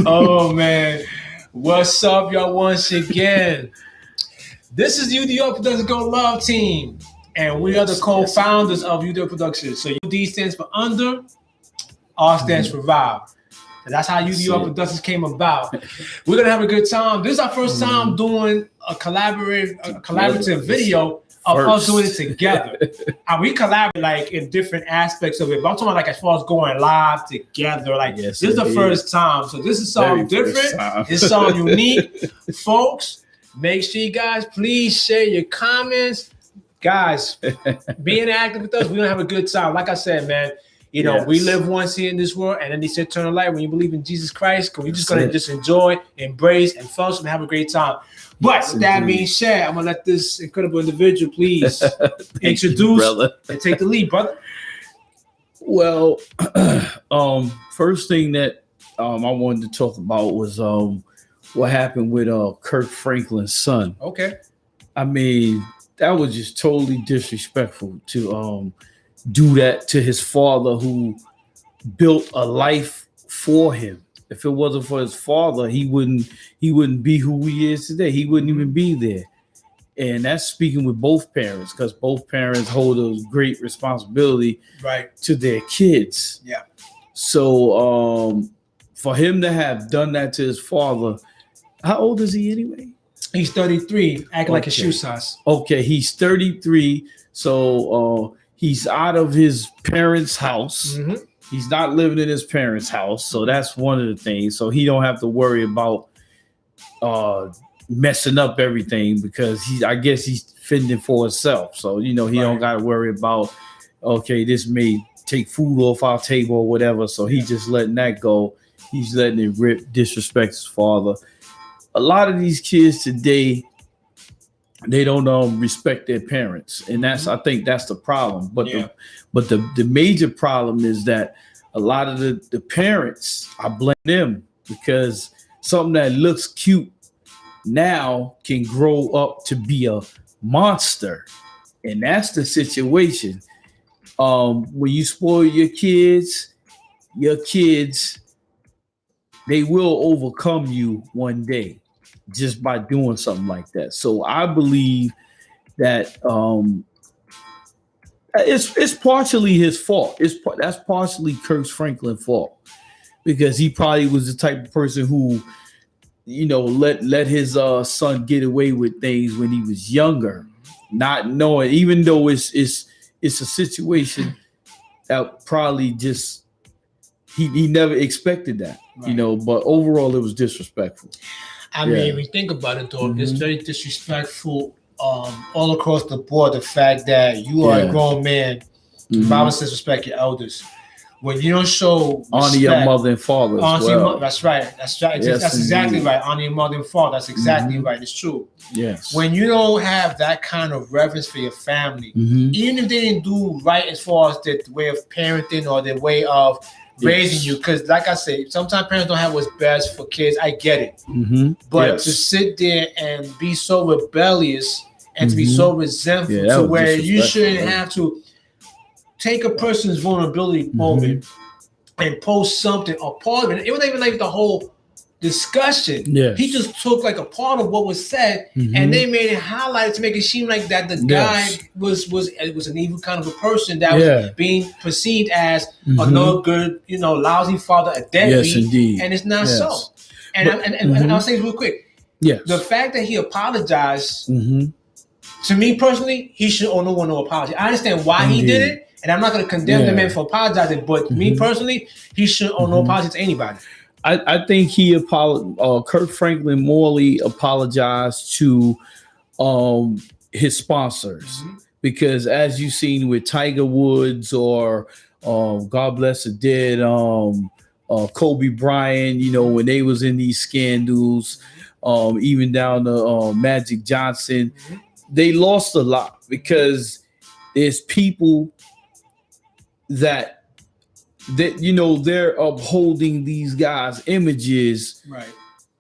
Oh man, what's up, y'all? Once again, this is UD.R Productions Go Love Team, and we are the co-founders of UD.R Productions. So UD stands for under, R stands for Vibe. And that's how UD.R Productions came about. We're gonna have a good time. This is our first time doing a collaborative video of us doing it together. And we collaborate like in different aspects of it. But I'm talking about like as far as going live together. Like this is the first time. So this is something different. It's something unique. Folks, make sure you guys please share your comments. Guys, being active with us, we're gonna have a good time. Like I said, man. You know, we live once here in this world, and then they say eternal life when you believe in Jesus Christ. We're just gonna just enjoy, embrace, and fellowship and have a great time. But with that being said, I'm gonna let this incredible individual please introduce and take the lead, brother. Well, first thing that I wanted to talk about was what happened with Kirk Franklin's son. Okay. I mean, that was just totally disrespectful to do that to his father who built a life for him. If it wasn't for his father, he wouldn't be who he is today. He wouldn't even be there. And that's speaking with both parents, because both parents hold a great responsibility to their kids. Yeah. So for him to have done that to his father, how old is he anyway? He's 33, acting like a shoe size. Okay, he's 33. So he's out of his parents' house. Mm-hmm. He's not living in his parents' house. So that's one of the things. So he don't have to worry about messing up everything, because I guess he's fending for himself. So, you know, he don't got to worry about, okay, this may take food off our table or whatever. So he's just letting that go. He's letting it rip, disrespect his father. A lot of these kids today, they don't respect their parents, and I think that's the problem. But the major problem is that a lot of the parents, I blame them, because something that looks cute now can grow up to be a monster, and that's the situation. When you spoil your kids, they will overcome you one day, just by doing something like that. So I believe that it's partially his fault. That's partially Kirk Franklin's fault, because he probably was the type of person who, you know, let his son get away with things when he was younger, not knowing, even though it's a situation that probably just he never expected that, you know. But overall, it was disrespectful. I mean, when you think about it, though, it's very disrespectful all across the board. The fact that you are a grown man, the Bible says respect your elders. When you don't show respect, honor your mother and father as well. That's right. That's right. Yes, that's exactly right. Honor your mother and father. That's exactly right. It's true. Yes. When you don't have that kind of reverence for your family, even if they didn't do right as far as the way of parenting or the way of raising you, because like I said, sometimes parents don't have what's best for kids. I get it, but to sit there and be so rebellious and to be so resentful to where you shouldn't have to take a person's vulnerability moment and post something, a part of it. It wasn't even like the whole discussion. He just took like a part of what was said and they made it highlight to make it seem like that the guy was an evil kind of a person that was being perceived as a no good, you know, lousy father, a deadbeat, and it's not so. And I'll say this real quick. The fact that he apologized, to me personally, he should owe no one no apology. I understand why he did it, and I'm not going to condemn the man for apologizing, but me personally, he shouldn't owe no apology to anybody. I think Kirk Franklin morally apologized to his sponsors, because as you've seen with Tiger Woods or God bless the dead, Kobe Bryant, you know, when they was in these scandals, even down to Magic Johnson, they lost a lot, because there's people that you know, they're upholding these guys' images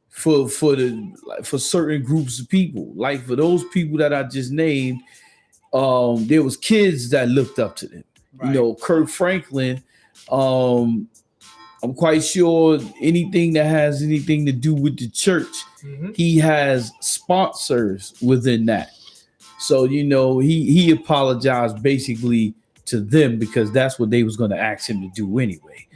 for certain groups of people. Like for those people that I just named, there was kids that looked up to them. You know, Kirk Franklin I'm quite sure anything that has anything to do with the church, he has sponsors within that. So he apologized basically to them because that's what they was going to ask him to do anyway.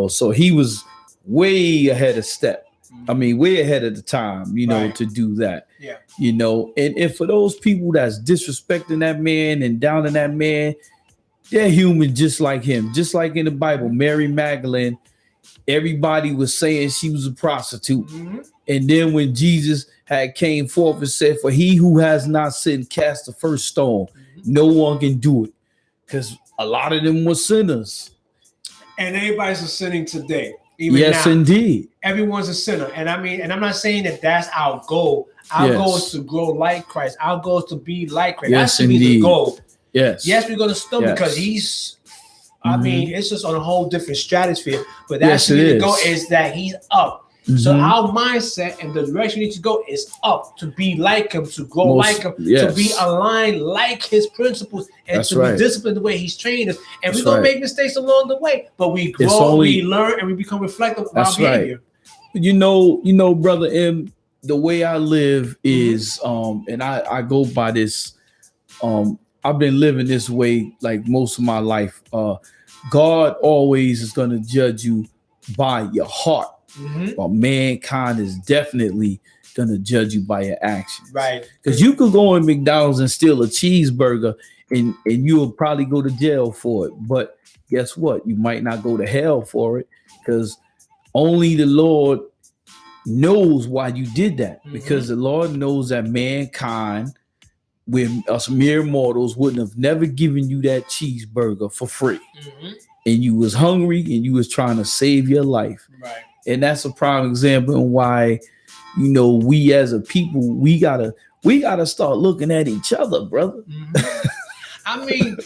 So he was way ahead of step. I mean, way ahead of the time, Right. to do that. Yeah. And for those people that's disrespecting that man and downing that man, they're human just like him. Just like in the Bible, Mary Magdalene, everybody was saying she was a prostitute. And then when Jesus had came forth and said, for he who has not sinned, cast the first stone. No one can do it. Because a lot of them were sinners. And everybody's sinning today. Even yes, now, indeed. Everyone's a sinner. And I mean, and I'm not saying that that's our goal. Our goal is to grow like Christ. Our goal is to be like Christ. Yes, that should be the goal. Yes. Yes, we're going to stumble because he's, I mean, it's just on a whole different stratosphere. But that should be the goal is that he's up. So our mindset and the direction we need to go is up, to be like him, to grow like him, to be aligned like his principles, and to be disciplined the way he's trained us. And we're going to make mistakes along the way, but we grow, we learn, and we become reflective of our behavior. Brother M, the way I live is, and I go by this, I've been living this way like most of my life. God always is going to judge you by your heart. But mankind is definitely gonna judge you by your actions, right? Because you could go in McDonald's and steal a cheeseburger, and you'll probably go to jail for it. But guess what? You might not go to hell for it, because only the Lord knows why you did that. Because the Lord knows that mankind, with us mere mortals, wouldn't have never given you that cheeseburger for free. And you was hungry and you was trying to save your life, right? And that's a prime example of why, we as a people, we gotta start looking at each other, brother. I mean,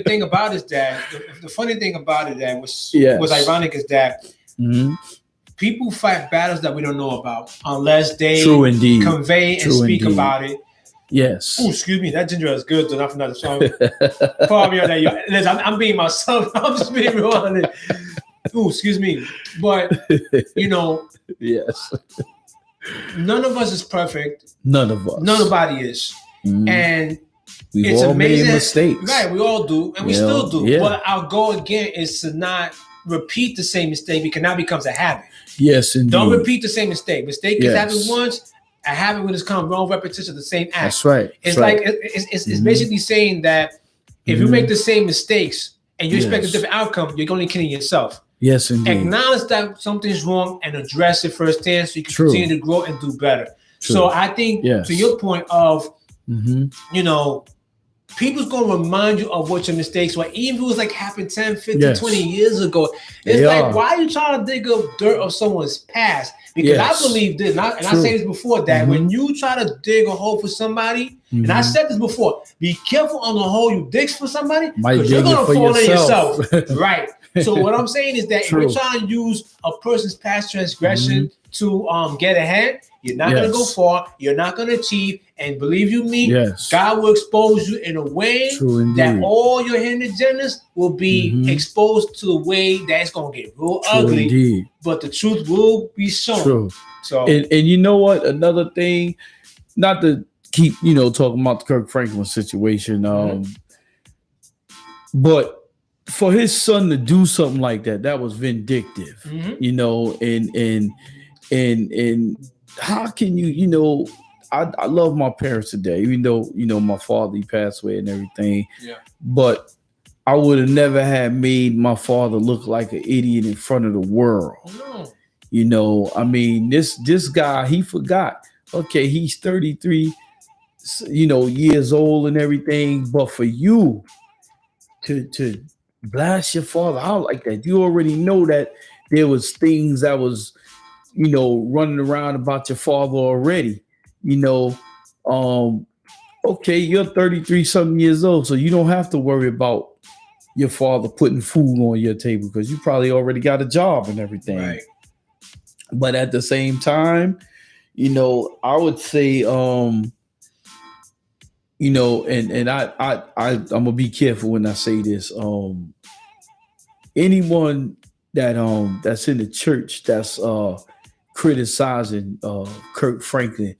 thing about it is that the funny thing about it that was ironic is that people fight battles that we don't know about unless they convey and speak about it. Yes. Oh, excuse me. That ginger is good enough for another song. Pardon me on that. Listen, I'm being myself. I'm just being real on it. Oh, excuse me. But, yes. None of us is perfect. None of us. Nobody is. And we've all made mistakes. Right, we all do. And we still do. Yeah. But our goal, again, is to not repeat the same mistake, because now it becomes a habit. Yes, indeed. Don't repeat the same mistake. Mistake is happen once. A habit when it's kind of wrong repetition of the same act. That's right. It's like it's basically saying that if you make the same mistakes and you expect a different outcome, you're only killing yourself. Yes, indeed. Acknowledge that something's wrong and address it firsthand so you can continue to grow and do better. So I think to your point of, people's going to remind you of what your mistakes were, even if it was like happened 10, 15, 20 years ago. It's like, why are you trying to dig up dirt of someone's past? Because I believe this, and I say this before, that when you try to dig a hole for somebody, and I said this before, be careful on the hole you dig for somebody, because you're going to fall in yourself. Right. So what I'm saying is that if you're trying to use a person's past transgression to get ahead, you're not going to go far. You're not going to achieve. And believe you me, God will expose you in a way that all your hidden agendas will be exposed to a way that's going to get real ugly. Indeed. But the truth will be shown. True. So, and you know what? Another thing, not to keep talking about the Kirk Franklin situation, but for his son to do something like that was vindictive. And how can you I love my parents today, even though my father, he passed away and everything. Yeah. But I would have never had made my father look like an idiot in front of the world. No. I mean, this guy, he forgot. Okay, he's 33, years old and everything. But for you to blast your father out like that, you already know that there was things that was, running around about your father already. Okay, you're 33 something years old, so you don't have to worry about your father putting food on your table because you probably already got a job and everything. Right. But at the same time, I would say, and I'm gonna be careful when I say this. Anyone that's in the church that's criticizing Kirk Franklin,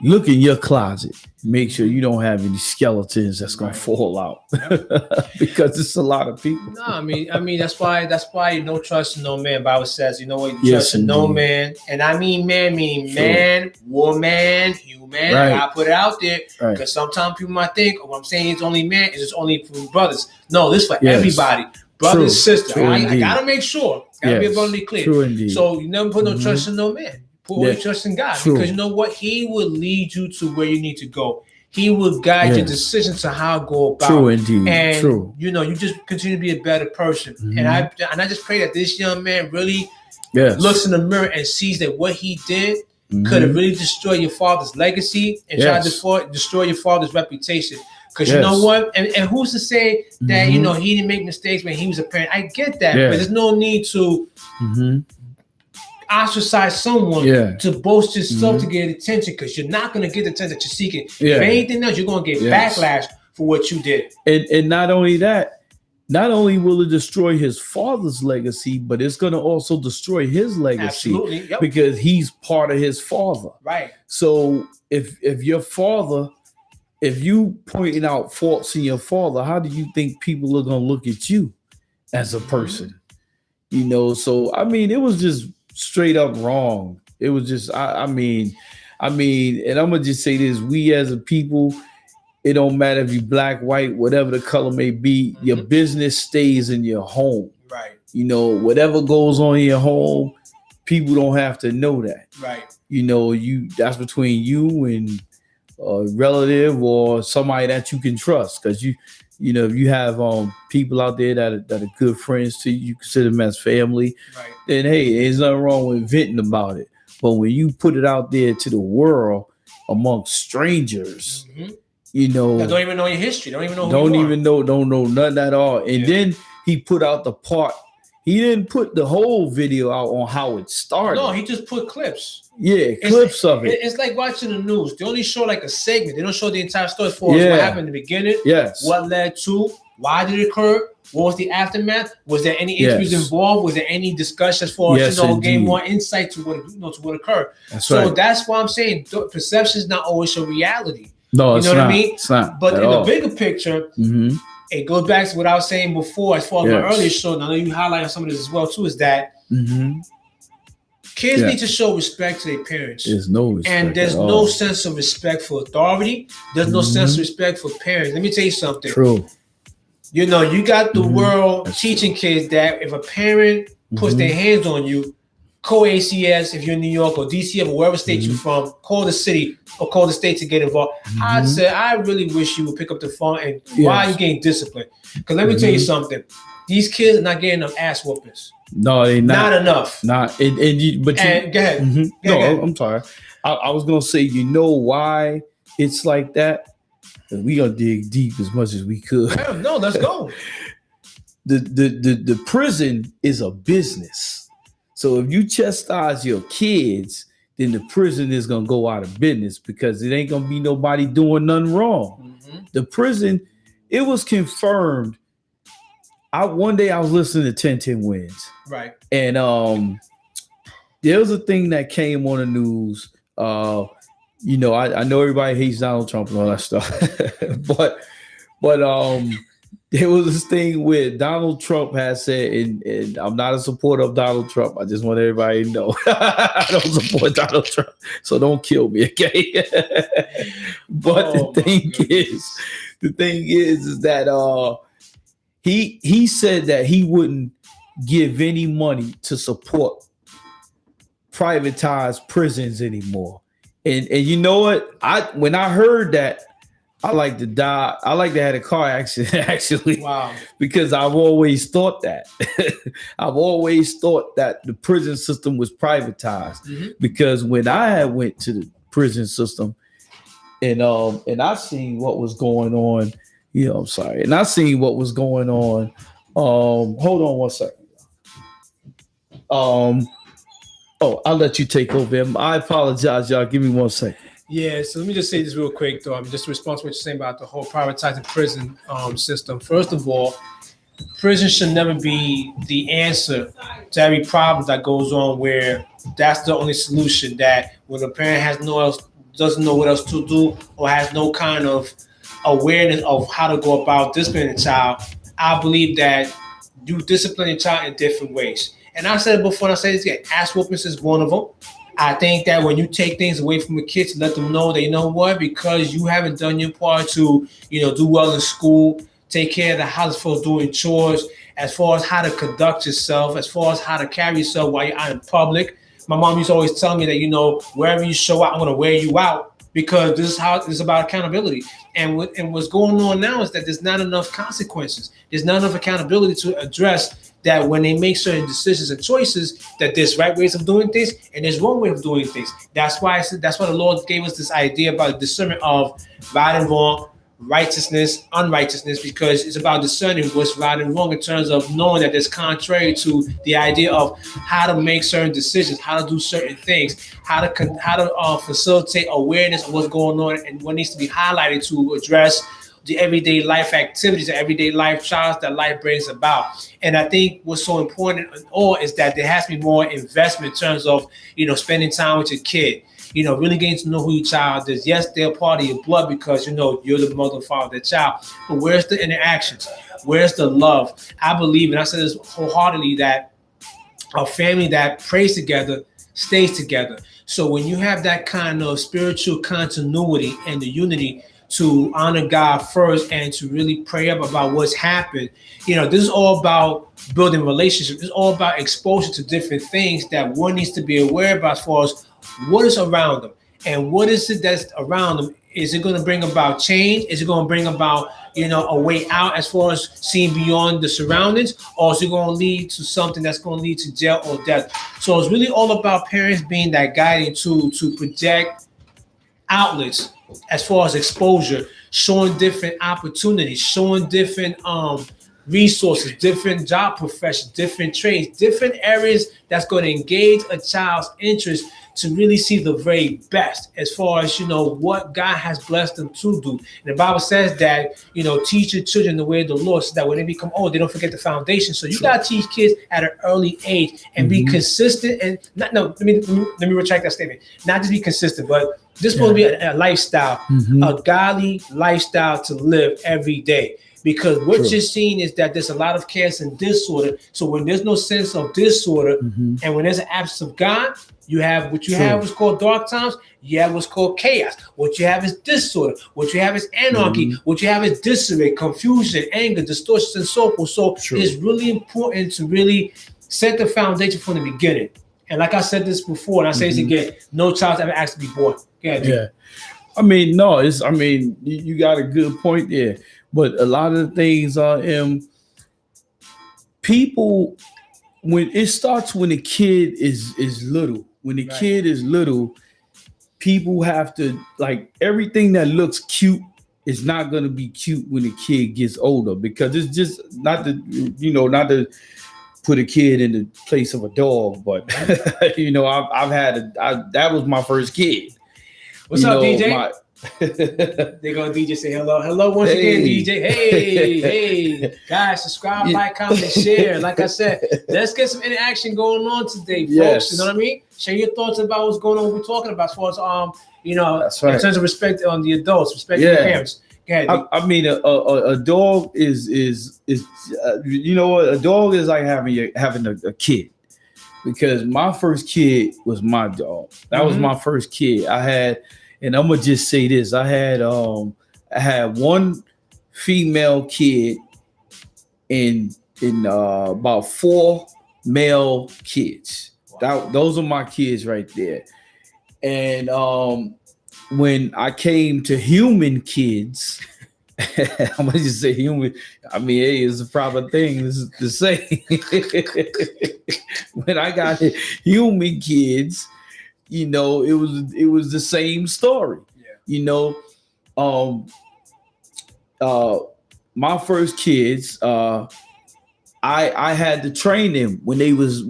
look in your closet. Make sure you don't have any skeletons that's gonna fall out because it's a lot of people. No, I mean that's why no trust in no man. Bible says, you know what, you Yes, trust in no indeed. man, and I mean man, meaning True. man, woman, human. Right. I put it out there Right. because sometimes people might think, oh, I'm saying it's only man, it's only for brothers. No, this is for Yes. everybody, brother and sister. True I indeed. gotta make sure, gotta be Yes. abundantly clear. True indeed. So you never put no Mhm. trust in no man. Put all your Yeah. trust in God, True. because you know what, He will lead you to where you need to go. He will guide your Yes. decisions to how to go about. True indeed. And True. you know, you just continue to be a better person. Mhm. And I just pray that this young man really Yes. looks in the mirror and sees that what he did Mhm. could have really destroyed your father's legacy and tried Yes. to destroy your father's reputation. Because you Yes. know what? And who's to say that, you Mhm. know, he didn't make mistakes when he was a parent? I get that, Yeah. but there's no need to Mhm. ostracize someone Yeah. to boast yourself Mhm. to get attention, because you're not going to get the attention that you're seeking. Yeah. If anything else, you're going to get Yes. backlash for what you did. And not only that, not only will it destroy his father's legacy, but it's going to also destroy his legacy. Absolutely. Yep. Because he's part of his father. Right. So if your father, if you pointing out faults in your father, how do you think people are going to look at you as a person? You know, so I mean, it was just straight up wrong. It was just, I mean, and I'm gonna just say this: we as a people, it don't matter if you black, white, whatever the color may be, your business stays in your home. Right. You know, whatever goes on in your home, people don't have to know that. Right. You know, that's between you and a relative or somebody that you can trust, because you know, if you have people out there that are good friends to you, you consider them as family, Right. then hey, there's nothing wrong with venting about it. But when you put it out there to the world amongst strangers, you know, That don't even know your history, don't even know who don't you even know, don't know nothing at all. And then he put out the part. He didn't put the whole video out on how it started. No, he just put clips. Yeah, clips of it. It's like watching the news. They only show like a segment. They don't show the entire story for us. What happened in the beginning? Yes. What led to? Why did it occur? What was the aftermath? Was there any interviews involved? Was there any discussion as far as, you know, gain more insight to what, you know, to what occurred? So that's why I'm saying perception is not always a reality. No, you it's know not. what I mean? It's not. But in the bigger picture, it goes back to what I was saying before, as far as my earlier show, and I know you highlighted some of this as well too, is that kids need to show respect to their parents. There's no respect. And there's no sense of respect for authority. There's no sense of respect for parents. Let me tell you something. True. You know, you got the world teaching kids that if a parent puts their hands on you, call ACS if you're in New York or DC or wherever state you're from, call the city or call the state to get involved. I'd say, I really wish you would pick up the phone and why are you getting disciplined? Because let me tell you something. These kids are not getting enough ass whoopings. No, they not. Not enough. Not. Go ahead. Go ahead. I'm sorry. I was going to say, you know why it's like that? We gonna dig deep as much as we could. No, let's go. The prison is a business. So if you chastise your kids, then the prison is gonna go out of business because it ain't gonna be nobody doing nothing wrong. The prison, it was confirmed. One day I was listening to 10-10 Wins. Right. And there was a thing that came on the news. You know, I know everybody hates Donald Trump and all that stuff, but there was this thing where Donald Trump has said, and I'm not a supporter of Donald Trump. I just want everybody to know I don't support Donald Trump, so don't kill me, okay? But the thing is that he said that he wouldn't give any money to support privatized prisons anymore. And you know what? When I heard that, I like to die. I like to have a car accident, actually. Wow. Because I've always thought that. I've always thought that the prison system was privatized. Because when I went to the prison system and I seen what was going on, I'm sorry. And I seen what was going on. Hold on one second. I'll let you take over. I apologize, y'all. Give me 1 second. Yeah, so let me just say this real quick, though. I'm just responsible for what you're saying about the whole privatizing prison system. First of all, prison should never be the answer to every problem that goes on. Where that's the only solution. That when a parent has no else, doesn't know what else to do, or has no kind of awareness of how to go about disciplining a child, I believe that you discipline your child in different ways. And I said it before, and I say this again: ass whoopings is one of them. I think that when you take things away from the kids, let them know that, you know what, because you haven't done your part to, do well in school, take care of the house as far as doing chores, as far as how to conduct yourself, as far as how to carry yourself while you're out in public. My mom used to always tell me that, wherever you show out, I'm going to wear you out, because this is how it's about accountability. And what's going on now is that there's not enough consequences. There's not enough accountability to address that when they make certain decisions and choices, that there's right ways of doing things and there's wrong way of doing things. That's why that's why the Lord gave us this idea about discernment of right and wrong, righteousness, unrighteousness, because it's about discerning what's right and wrong in terms of knowing that it's contrary to the idea of how to make certain decisions, how to do certain things, how to facilitate awareness of what's going on and what needs to be highlighted to address the everyday life activities, the everyday life trials that life brings about. And I think what's so important in all is that there has to be more investment in terms of, spending time with your kid, really getting to know who your child is. Yes, they're part of your blood because, you're the mother and father of their child. But where's the interactions? Where's the love? I believe, and I say this wholeheartedly, that a family that prays together stays together. So when you have that kind of spiritual continuity and the unity to honor God first and to really pray up about what's happened, this is all about building relationships. It's all about exposure to different things that one needs to be aware about as far as what is around them and what is it that's around them. Is it going to bring about change? Is it going to bring about, a way out as far as seeing beyond the surroundings? Or is it going to lead to something that's going to lead to jail or death? So it's really all about parents being that guiding tool to project outlets as far as exposure, showing different opportunities, showing different resources, different job professions, different trades, different areas that's going to engage a child's interest to really see the very best as far as, what God has blessed them to do. And the Bible says that, teach your children the way of the Lord so that when they become old, they don't forget the foundation. So you got to teach kids at an early age and be consistent and let me retract that statement. Not just be consistent, but this will be a lifestyle, a godly lifestyle to live every day. Because what you're seeing is that there's a lot of chaos and disorder. So when there's no sense of disorder and when there's an absence of God, you have what you have what's called dark times. You have what's called chaos. What you have is disorder. What you have is anarchy. What you have is disarray, confusion, anger, distortions, and so forth. So it's really important to really set the foundation from the beginning. And like I said this before, and I say this again, no child's ever asked to be born. Yeah. I mean, no, you got a good point there. But a lot of the things are people, when it starts when the kid is little. When the kid is little, people have to, like, everything that looks cute is not going to be cute when the kid gets older, because it's just not to put a kid in the place of a dog, but I've had that was my first kid. What's up, DJ? They go DJ say hello once again, DJ. Hey, guys, subscribe, like, comment, and share. Like I said, let's get some interaction going on today, folks. Yes. You know what I mean? Share your thoughts about what's going on. What we're talking about as far as That's right. in terms of respect on the adults, respect your parents. I mean, a dog is a dog is like having a kid, because my first kid was my dog. That was my first kid. I had. And I'm gonna just say this: I had one female kid and about 4 male kids. Those are my kids right there. And when I came to human kids, I'm gonna just say human. I mean, hey, it's a proper thing to say. When I got human kids, it was the same story. My first kids, I had to train them when they was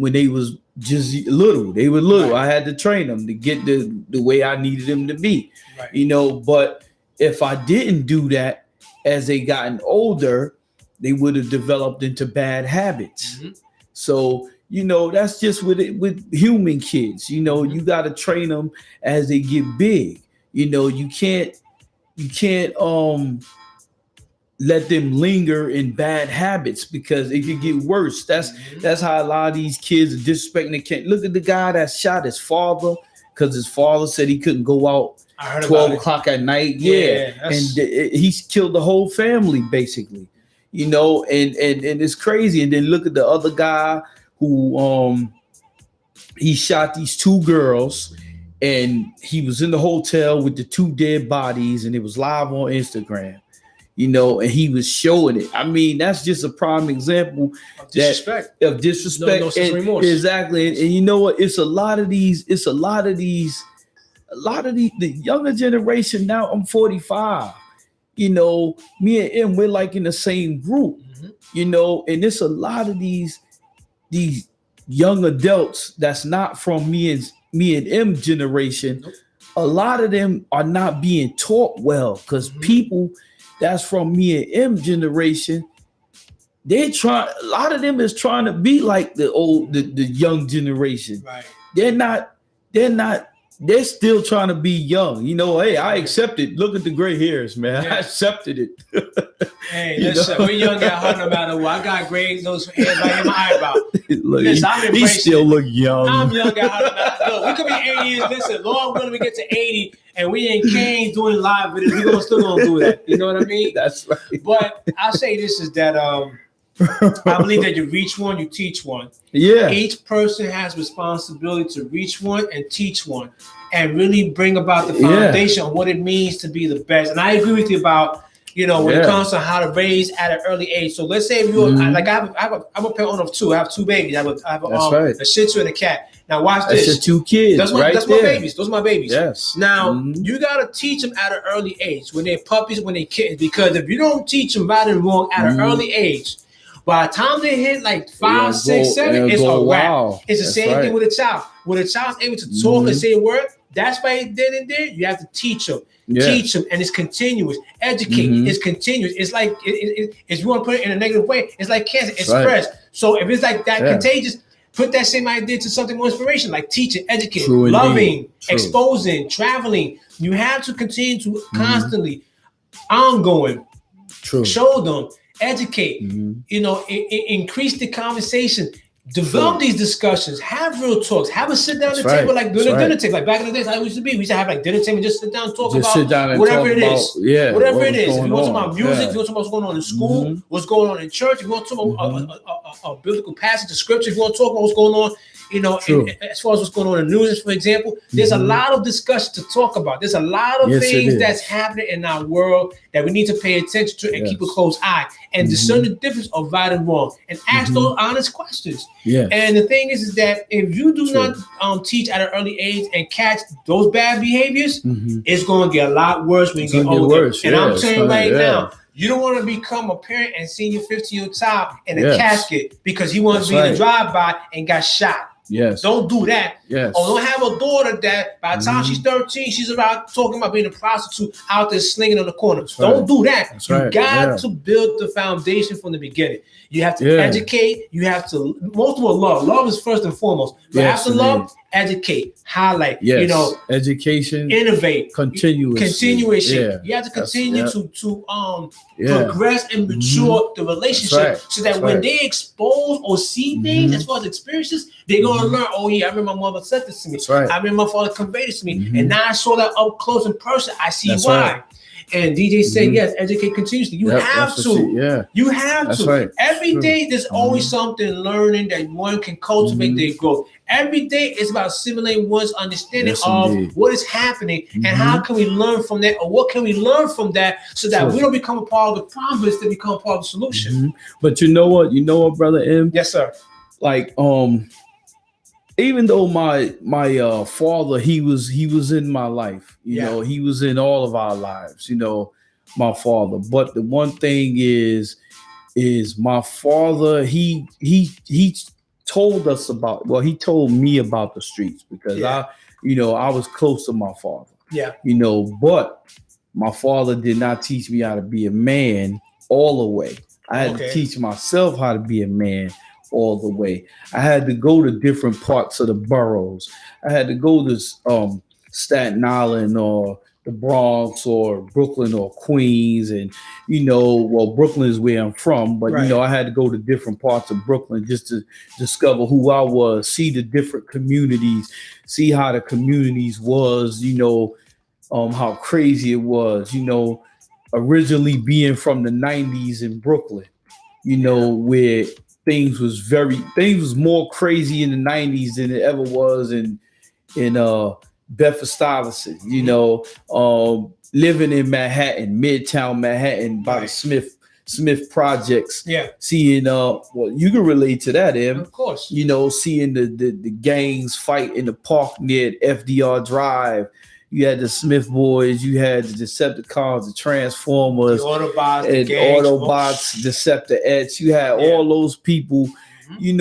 just little. They were little. Right. I had to train them to get the way I needed them to be. Right. But if I didn't do that as they gotten older, they would have developed into bad habits. Mhm. So, that's just with human kids. Mhm. You got to train them as they get big. You can't let them linger in bad habits because it could get worse. Mhm. That's how a lot of these kids are disrespecting the kid. Look at the guy that shot his father because his father said he couldn't go out I heard 12 about it. o'clock at night. Yeah, And he's killed the whole family basically. And it's crazy. And then look at the other guy who he shot these two girls, and he was in the hotel with the two dead bodies, and it was live on Instagram. And he was showing it. I mean, that's just a prime example of disrespect. of disrespect. No sense of remorse. Exactly. And you know what? It's a lot of the younger generation now. I'm 45. Me and him, we're like in the same group. Mhm. And it's a lot of these young adults that's not from me and M generation. Nope. A lot of them are not being taught well because Mhm. people that's from me and M generation, a lot of them is trying to be like the young generation. Right. They're still trying to be young. Hey, I accept it. Look at the gray hairs, man. Yeah. I accepted it. Hey, listen, we're young at heart no matter what. I got gray, those hairs right in my eyebrow. Look, Listen, I'm he still look young. I'm young at heart no matter what. We could be 80 years. Listen, long when we get to 80 and we ain't Kane doing live videos, we're still gonna do that. You know what I mean? That's right. But I'll say this is that I believe that you reach one, you teach one. Yeah. Each person has responsibility to reach one and teach one and really bring about the foundation of what it means to be the best. And I agree with you about, when it comes to how to raise at an early age. So let's say if you're like I'm a parent of two. I have two babies. I have a Shih Tzu and a cat. Now watch this. That's your two kids. That's my babies. Those are my babies. Yes. Now you gotta teach them at an early age when they're puppies, when they're kittens, because if you don't teach them right and wrong at an early age, by the time they hit like 5, 6, 7, it's a wrap. Wow. It's the same thing with a child. When a child's able to talk and say a word, that's why then and there you have to teach them. Yeah. Teach them, and it's continuous. Educate is continuous. It's like if you want to put it in a negative way, it's like cancer. It's spreads. So if it's like that contagious, put that same idea to something more inspiration, like teaching, educating, loving, exposing, traveling. You have to continue to constantly, ongoing, show them, educate. Increase the conversation. Develop these discussions, have real talks, have a sit down at the table like dinner table. Like back in the days, I used to be. We used to have like dinner table and just sit down and talk about whatever it is. Yeah, whatever it is. If you want to talk about music, if you want to talk about what's going on in school, what's going on in church, if you want to talk about a biblical passage of scripture, if you want to talk about what's going on, as far as what's going on in the news, for example, there's a lot of discussion to talk about. There's a lot of things that's happening in our world that we need to pay attention to and keep a close eye and discern the difference of right and wrong and ask those honest questions. Yeah. And the thing is that if you do not teach at an early age and catch those bad behaviors, it's going to get a lot worse when you get older. And I'm telling you right now, you don't want to become a parent and see your 15-year-old child in a casket because he wants to be in a drive-by and got shot. Yes. Don't do that. Yes. Or don't have a daughter that by the time she's 13, she's about talking about being a prostitute out there slinging on the corner. Don't do that. You got to build the foundation from the beginning. You have to educate. You have to, most of all, love. Love is first and foremost. You have to love, educate, highlight, education, innovate, continuation. Yeah. You have to continue to progress and mature the relationship so that when they expose or see things as far as experiences, they're going to learn, oh yeah, I remember my mother said this to me. I remember my father conveyed this to me. And now I saw that up close in person. I see why. And DJ said, yes, educate continuously. You have to. You have to. Every day, there's always something learning that one can cultivate their growth. Every day, it's about simulating one's understanding of what is happening and how can we learn from that, or what can we learn from that so that we don't become a part of the problem, but to become a part of the solution. But you know what, Brother M? Yes, sir. Like, even though my father, he was in my life, you know, he was in all of our lives, my father. But the one thing is my father, he told us he told me about the streets because I was close to my father. Yeah. But my father did not teach me how to be a man all the way. I had to teach myself how to be a man all the way. I had to go to different parts of the boroughs. I had to go to Staten Island or the Bronx or Brooklyn or Queens, and well, Brooklyn is where I'm from, but Right. I had to go to different parts of Brooklyn just to discover who I was, see the different communities, see how the communities was, how crazy it was, originally being from the 90s in Brooklyn, where things was more crazy in the 90s than it ever was in Bedford Stuyvesant, living in Manhattan, Midtown Manhattan, by the Smith projects. Yeah. Seeing well, you can relate to that, Em. Of course. Seeing the gangs fight in the park near FDR Drive. You had the Smith boys, you had the Decepticons, the Transformers, the Autobots, and Autobots, Deceptor-X. You had all those people, you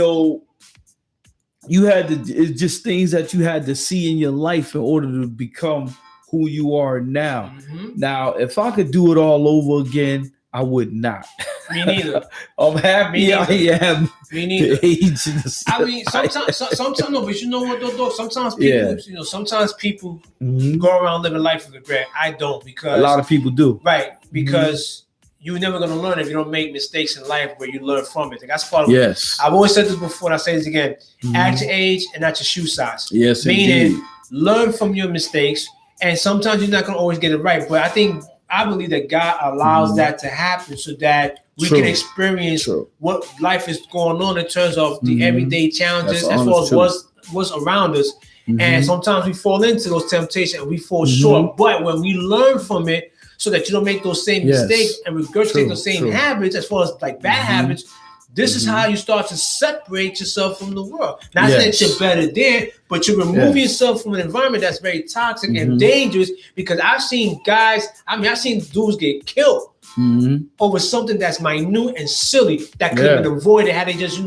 had to, it's just things that you had to see in your life in order to become who you are now. Now, if I could do it all over again, I would not. Me neither. I'm happy I am. Me neither. I mean, sometimes no, but you know what though? Sometimes people, sometimes people go around living life with regret. I don't, because a lot of people do. Right, because you're never gonna learn if you don't make mistakes in life where you learn from it. That's part of it. I've always said this before, and I say this again: at your age and at your shoe size. Yes, meaning indeed. Learn from your mistakes, and sometimes you're not gonna always get it right. But I believe that God allows that to happen so that we can experience what life is going on in terms of the everyday challenges, as well as what's around us. And sometimes we fall into those temptations and we fall short. But when we learn from it, so that you don't make those same mistakes and regurgitate those same habits, as far as like bad habits, this is how you start to separate yourself from the world. Not that you're better there, but you remove yourself from an environment that's very toxic and dangerous. Because I've seen dudes get killed over something that's minute and silly that could have been avoided had they just,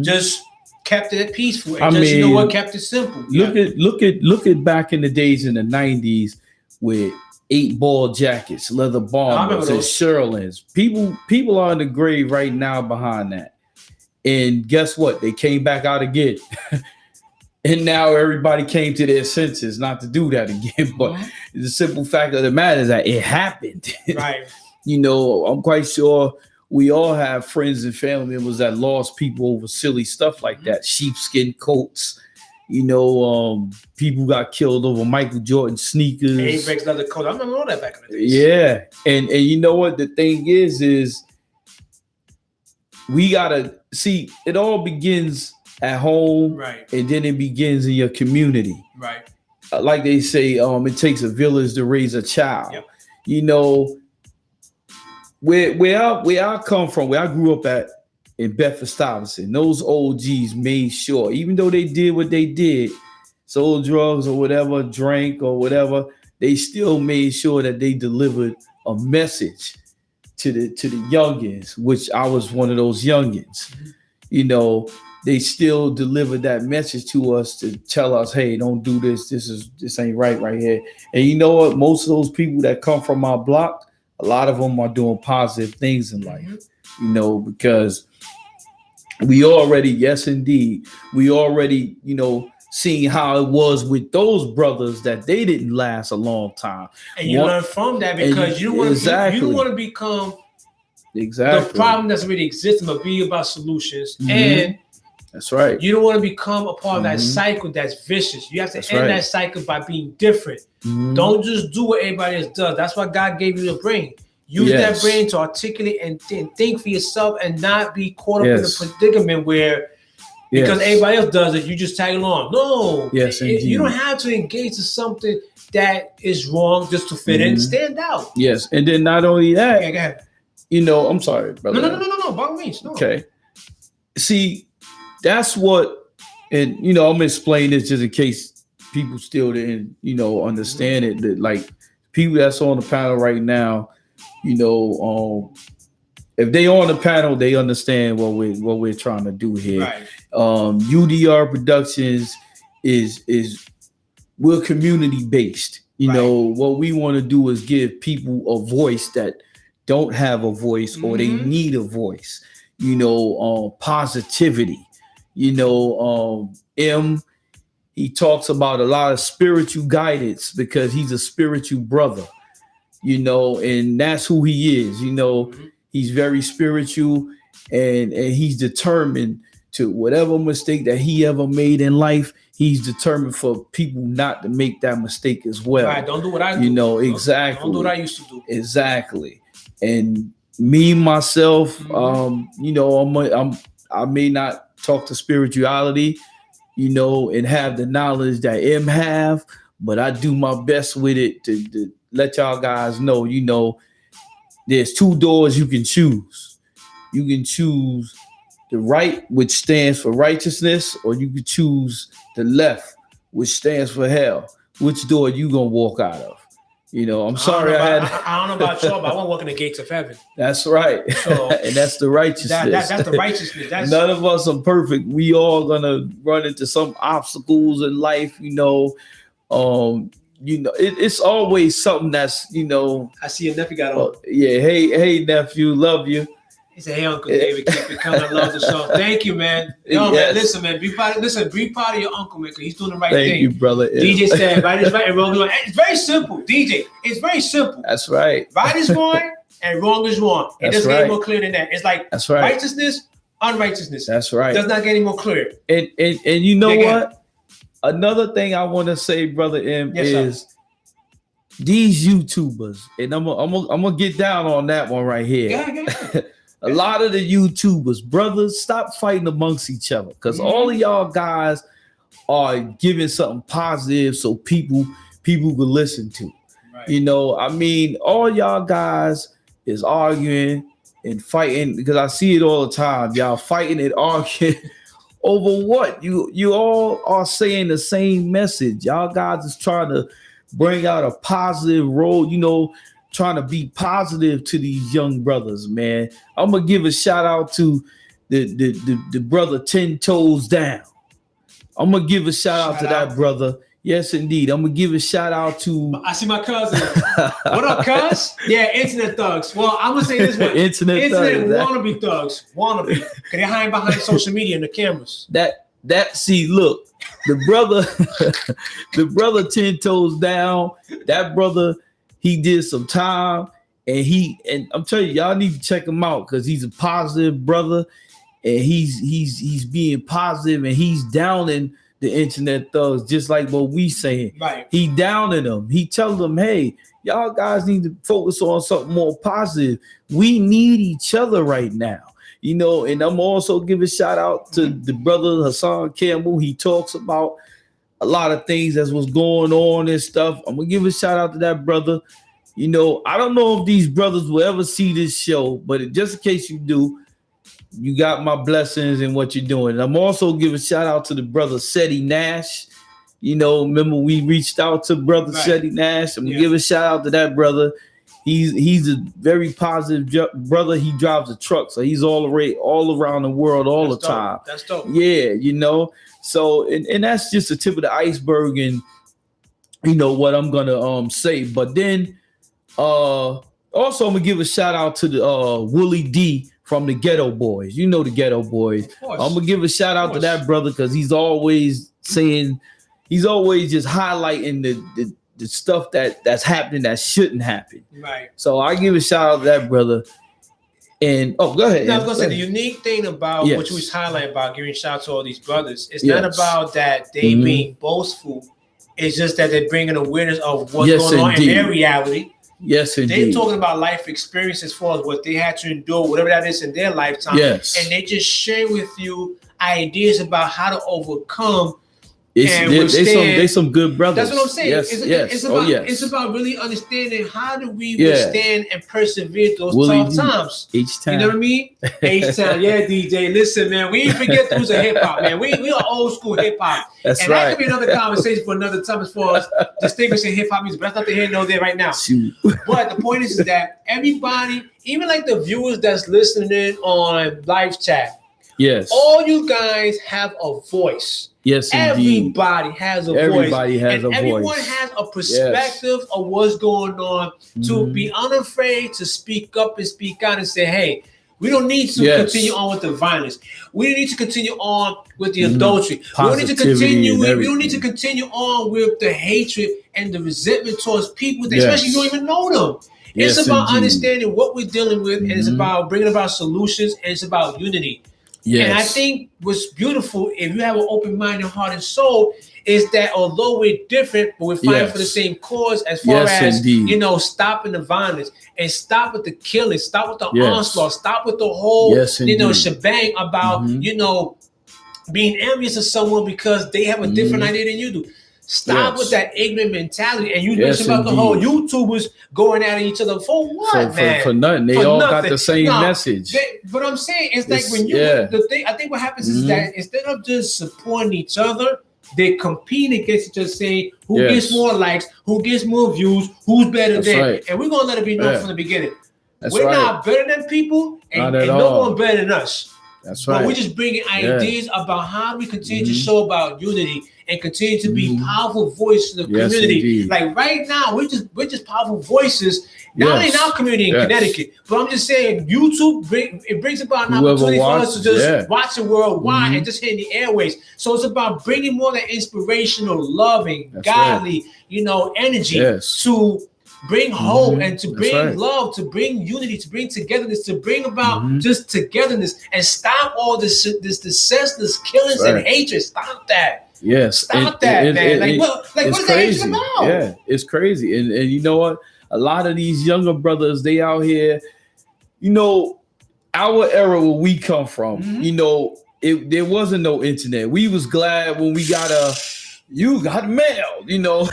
just kept it peaceful and kept it simple. Look at back in the days in the 90s with 8-ball jackets, leather bombers, and Sherlins. People are in the grave right now behind that. And guess what? They came back out again. And now everybody came to their senses not to do that again. But the simple fact of the matter is that it happened. Right. I'm quite sure we all have friends and family members that lost people over silly stuff like that. Sheepskin coats. People got killed over Michael Jordan sneakers. Avex leather coat. I remember all that back in the day. Yeah. And you know what? The thing is we gotta see, it all begins at home, right? And then it begins in your community. Right. Like they say, it takes a village to raise a child. Yep. Where I come from, where I grew up in Bedford Stuyvesant, those OGs made sure, even though they did what they did, sold drugs or whatever, drank or whatever, they still made sure that they delivered a message to the youngins, which I was one of those youngins. They still delivered that message to us to tell us, hey, don't do this. This ain't right here. And you know what? Most of those people that come from our block, a lot of them are doing positive things in life, because we already, yes, indeed, seeing how it was with those brothers that they didn't last a long time. And you learn from that, because you want to become the problem that's already existing, but be about solutions. And that's right. You don't want to become a part of that cycle that's vicious. You have to end that cycle by being different. Don't just do what everybody else does. That's why God gave you the brain. Use that brain to articulate and think for yourself, and not be caught up in a predicament where because everybody else does it, you just tag along. No. Yes, you don't have to engage in something that is wrong just to fit in. Stand out. Yes, and then not only that, go ahead. I'm sorry, brother. No. By all means, no. Okay. See, that's what, and I'm gonna explain this just in case people still didn't, understand it. That like people that's on the panel right now, if they on the panel, they understand what we're trying to do here. Right. UD.R Productions is we're community based. What we want to do is give people a voice that don't have a voice or they need a voice. Positivity. He talks about a lot of spiritual guidance because he's a spiritual brother, and that's who he is. He's very spiritual, and he's determined to whatever mistake that he ever made in life. He's determined for people not to make that mistake as well. Right, don't do what I do. Exactly. Don't do what I used to do. Exactly. And me myself, I may not talk to spirituality, and have the knowledge that M have, but I do my best with it to let y'all guys know, there's two doors you can choose. You can choose the right, which stands for righteousness, or you can choose the left, which stands for hell. Which door you gonna walk out of? I'm sorry I don't know about y'all, but I want to walk in the gates of heaven. That's right. So, and that's the righteousness. That's the righteousness. None of us are perfect. We all gonna run into some obstacles in life. It's always something that's. I see your nephew got on. Yeah. Hey, nephew, love you. He said, "Hey, Uncle David, keep it coming. I love the show. Thank you, man. Yo, man, listen, man. Be proud of your uncle, man, because he's doing the right thing. Thank you, brother. DJ said, right is right and wrong is wrong. It's very simple, DJ. It's very simple. That's right. Right is wrong and wrong is wrong. It doesn't get any more clear than that. It's like that's right. Righteousness, unrighteousness. That's right. It does not get any more clear. And you know what? Another thing I want to say, brother M, is these YouTubers, and I'm gonna get down on that one right here. Yeah. A lot of the YouTubers, brothers, stop fighting amongst each other, because all of y'all guys are giving something positive so people could listen to. Right. All y'all guys is arguing and fighting, because I see it all the time. Y'all fighting and arguing over what? You all are saying the same message. Y'all guys is trying to bring out a positive role, trying to be positive to these young brothers, man. I'm gonna give a shout out to the brother 10 Toes Down. I'm gonna give a shout out to that brother. Yes, indeed. I'm gonna give a shout out to. I see my cousin. What up, cuz? Yeah, internet thugs. Well, I'm gonna say this one. Internet wannabe thugs. Wannabe. Cause they're hiding behind social media and the cameras. Look, the brother 10 Toes Down. That brother. He did some time, and I'm telling you, y'all need to check him out, because he's a positive brother, and he's being positive, and he's downing the internet thugs, just like what we saying. Right. He downing them. He telling them, hey, y'all guys need to focus on something more positive. We need each other right now. And I'm also giving a shout out to the brother Hassan Campbell. He talks about a lot of things that's what's going on and stuff. I'm gonna give a shout out to that brother. I don't know if these brothers will ever see this show, but just in case you do, you got my blessings in what you're doing. And I'm also giving a shout out to the brother Seti Nash. Remember we reached out to brother Seti Nash. I'm gonna give a shout out to that brother. He's a very positive brother. He drives a truck, so he's all around the world all the time. That's dope. Yeah, So, and that's just the tip of the iceberg, and what I'm gonna say. But then also I'm gonna give a shout out to the Willie D from the Ghetto Boys. The Ghetto Boys. I'm gonna give a shout out to that brother, because he's always just highlighting the stuff that's happening that shouldn't happen. Right. So I give a shout out to that brother. And go ahead. No, I was gonna say the unique thing about what you was highlighting about giving shout out to all these brothers, it's not about that they being boastful. It's just that they're bringing awareness of what's going on in their reality. Yes, indeed. They're talking about life experience as far as what they had to endure, whatever that is in their lifetime. Yes. And they just share with you ideas about how to overcome. They some good brothers. That's what I'm saying. Yes, It's about really understanding how do we withstand and persevere those tough times. Each time. You know what I mean? Each time. Yeah, DJ. Listen, man. We ain't forget who's a hip hop, man. We are old school hip hop. That's and that could be another conversation for another time as far as distinguishing hip hop music. But that's not the here nor there right now. Shoot. But the point is that everybody, even like the viewers that's listening in on live chat, Yes. All you guys have a voice. Yes, indeed. Everybody has a Everybody voice. has and a everyone voice. has a perspective of what's going on to be unafraid to speak up and speak out and say, hey, we don't need to continue on with the violence. We don't need to continue on with the adultery. We don't need to continue. We don't need to continue on with the hatred and the resentment towards people, especially if you don't even know them. It's about understanding what we're dealing with, and it's about bringing about solutions, and it's about unity. Yes. And I think what's beautiful, if you have an open mind and heart and soul, is that although we're different, but we're fighting for the same cause as far as, stopping the violence and stop with the killing, stop with the onslaught, stop with the whole, shebang about, being envious of someone because they have a different idea than you do. Stop with that ignorant mentality. And you mentioned about the whole YouTubers going at each other. For what, man? For nothing. They all got the same message. But I'm saying, it's like when I think what happens is that instead of just supporting each other, they compete against each other, saying who gets more likes, who gets more views, who's better than. And we're going to let it be known from the beginning. We're not better than people, and no one better than us. That's right. But we're just bringing ideas about how we continue to show about unity and continue to be powerful voices in the community. Indeed. Like right now, we're just powerful voices, not only in our community in Connecticut, but I'm just saying YouTube brings about an opportunity for us to just watch it worldwide and just hit the airways. So it's about bringing more that inspirational, loving, godly, energy to bring hope and to bring love, to bring unity, to bring togetherness, to bring about just togetherness and stop all this senseless killings and hatred. Stop that. Yes. Stop that, man. What is that about? Yeah, it's crazy. And you know what? A lot of these younger brothers, they out here, our era where we come from, there wasn't no internet. We was glad when we got you got mail,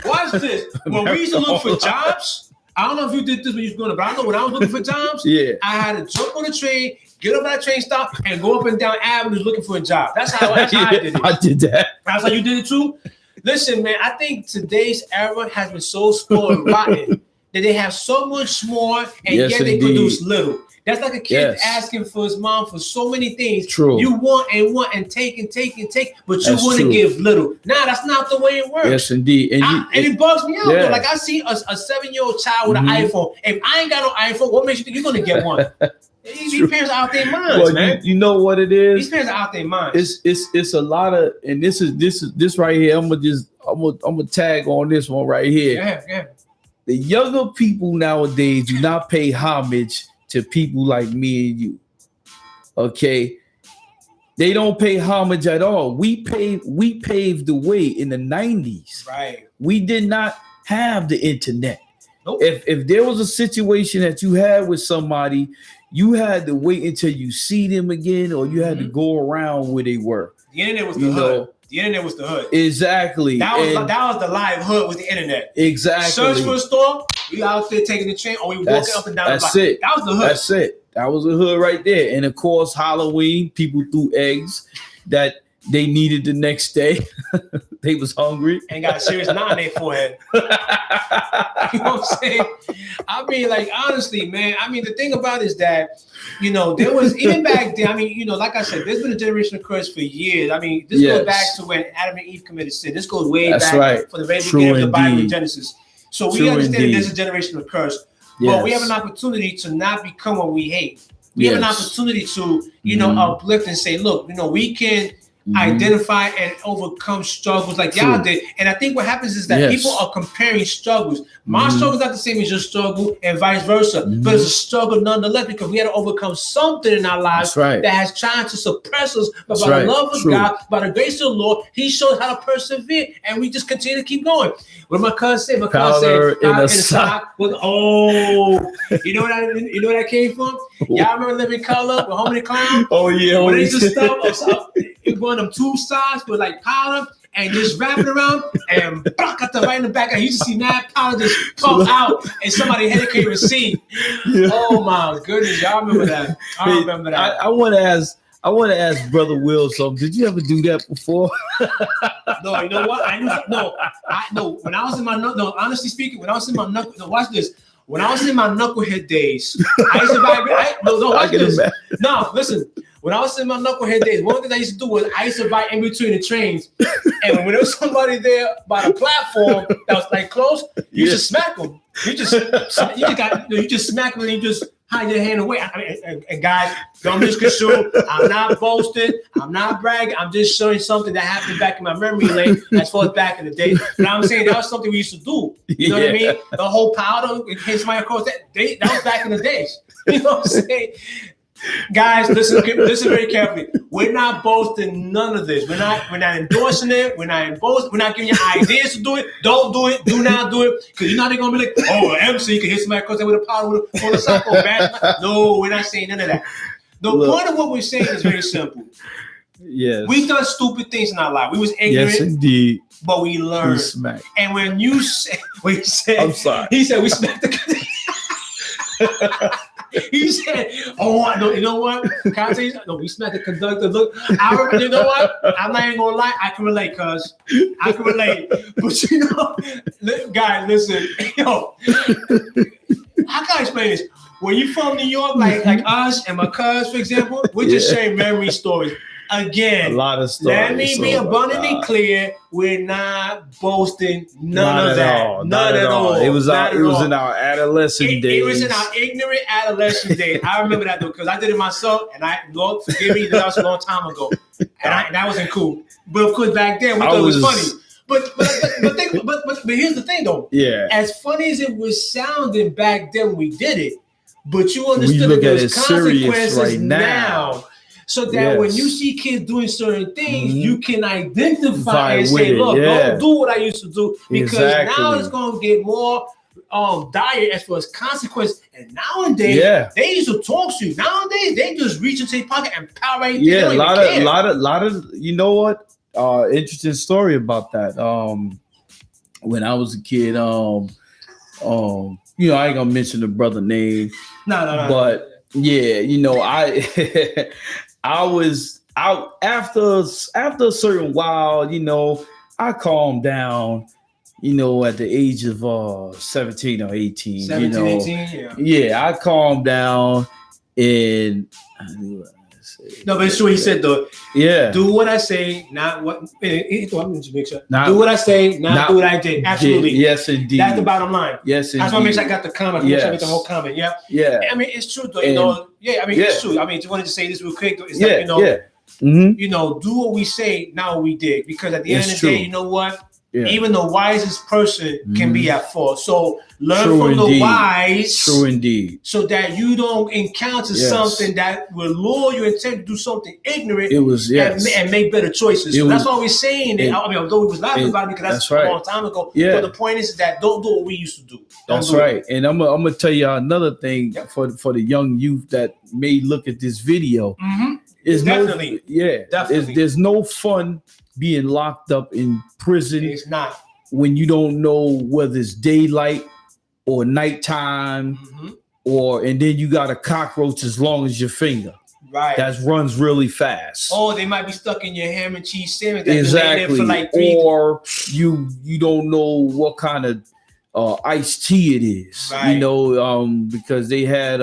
Watch this. When we used to look for jobs, I don't know if you did this when you was growing up, but I know when I was looking for jobs, I had to jump on the train, get up at that train stop, and go up and down avenues looking for a job. That's how I did it. I did that. That's how you did it too? Listen, man, I think today's era has been so spoiled and rotten that they have so much more, and yet they produce little. That's like a kid asking for his mom for so many things. True. You want and take, but you want to give little. Nah, that's not the way it works. Yes, indeed. And it bugs me out. Though. Like I see a 7-year-old child with an iPhone. If I ain't got no iPhone, what makes you think you're going to get one? These parents are out their minds, man. You know what it is? These parents are out their minds. It's a lot of, and this right here. I'm gonna tag on this one right here. Yeah. The younger people nowadays do not pay homage to people like me and you. Okay, they don't pay homage at all. We paved the way in the 90s. Right. We did not have the internet. Nope. If there was a situation that you had with somebody, you had to wait until you see them again, or you had to go around where they were. The internet was the hood. The internet was the hood. Exactly. That was the live hood with the internet. Exactly. Search for a store. We out there taking the train, or we walking up and down the block. That's it. That was the hood. That's it. That was the hood right there. And of course, Halloween, people threw eggs that they needed the next day. They was hungry. And got a serious knot on their forehead. You know what I'm saying? I mean, like, honestly, man, I mean, the thing about it is that, there was, even back then, I mean, like I said, there's been a generational curse for years. I mean, this goes back to when Adam and Eve committed sin. This goes way back for the very beginning of the Bible in Genesis. So we understand that there's a generational curse. But we have an opportunity to not become what we hate. We have an opportunity to, uplift and say, look, we can identify and overcome struggles like y'all did. And I think what happens is that people are comparing struggles. My struggle is not the same as your struggle and vice versa, but it's a struggle nonetheless because we had to overcome something in our lives that has tried to suppress us. But by the love of God, by the grace of the Lord, He shows how to persevere, and we just continue to keep going. What my cousin said? My cousin said, in a sock with, you know where that came from? Y'all remember Living Color with Homie the Clown? Oh yeah, when they just stop. It one of them 2 socks with like powder and just wrapping around and got the right in the back. And you just see that powder just pop out and somebody head can't even see. Yeah. Oh my goodness, y'all remember that? I remember that. I want to ask Brother Will something. Did you ever do that before? No, you know what? I knew. No. When I was in my honestly speaking, when I was in my watch this. When I was in my knucklehead days, I used to watch this. No, listen. When I was in my knucklehead days, one thing I used to do was I used to ride in between the trains, and when there was somebody there by the platform that was like close, you just smack them. You just smack them and you just hide your hand away. And guys, don't misconstrue. I'm not boasting. I'm not bragging. I'm just showing something that happened back in my memory lane as far as back in the day. But I'm saying that was something we used to do. You know what I mean? The whole powder in case somebody across that was back in the days. You know what I'm saying? Guys, listen very carefully. We're not boasting none of this. We're not endorsing it. We're not giving you ideas to do it. Don't do it. Do not do it. Because you're not going to be like, oh, MC, you can hit somebody across there with a powder with a motorcycle bat. No, we're not saying none of that. The point of what we're saying is very simple. Yes. We've done stupid things in our life. We was ignorant. Yes, indeed. But we learned. And when you say, I'm sorry. He said we smacked the He said, "Oh, no, you know what? Can I tell you something? No, we smacked the conductor. Look, you know what? I'm not even gonna lie. I can relate, cuz I can relate. But you know, guys, listen, yo, how can I explain this? When you from New York, like us and my cuz, for example, we're just sharing memory stories. Again, a lot of stories. Let me be abundantly clear. We're not boasting none of that. None at all. It was in our adolescent days. It was in our ignorant adolescent days. I remember that though, because I did it myself, and Lord forgive me, that was a long time ago, and that wasn't cool. But of course, back then we thought it was funny. But here's the thing though. Yeah. As funny as it was sounding back then when we did it, but you understood that there was consequences right now. So that when you see kids doing certain things, you can identify and say, look, don't do what I used to do, because now it's going to get more dire as far as consequence. And nowadays, they used to talk to you. Nowadays, they just reach into their pocket and power anything. Yeah, a lot of, you know what? Interesting story about that. When I was a kid, you know, I ain't gonna mention the brother name. No. But yeah, you know, I was out after a certain while, you know, I calmed down, you know, at the age of 17 or 18. 17, 18, yeah, I calmed down and no, but it's true. He said though, do what I say, not what. Let me just make sure. Do what I say, not do what I did. Absolutely. Yes, indeed. That's the bottom line. Yes, indeed. That's why I make sure I got the comment. Make sure I make the whole comment. Yeah. Yeah. I mean, it's true though. You know. Yeah. I mean, it's true. I mean, just wanted to say this real quick. Though. It's like, you know, you know, do what we say, not what we did. Because at the end of the day, you know what? Yeah. Even the wisest person can be at fault. So learn from the wise. True indeed. So that you don't encounter something that will lure you instead to do something ignorant. It was and make better choices. So that's why we're saying it. I mean, although we was laughing about it because that's a long time ago. Yeah. But the point is that don't do what we used to do. That's right. And I'm gonna tell you another thing for the young youth that may look at this video. Is definitely. There's no fun being locked up in prison. It's not. When you don't know whether it's daylight or nighttime, and then you got a cockroach as long as your finger. Right. That runs really fast. Oh, they might be stuck in your ham and cheese sandwich. Exactly. For like or you don't know what kind of iced tea it is. Right. You know, because they had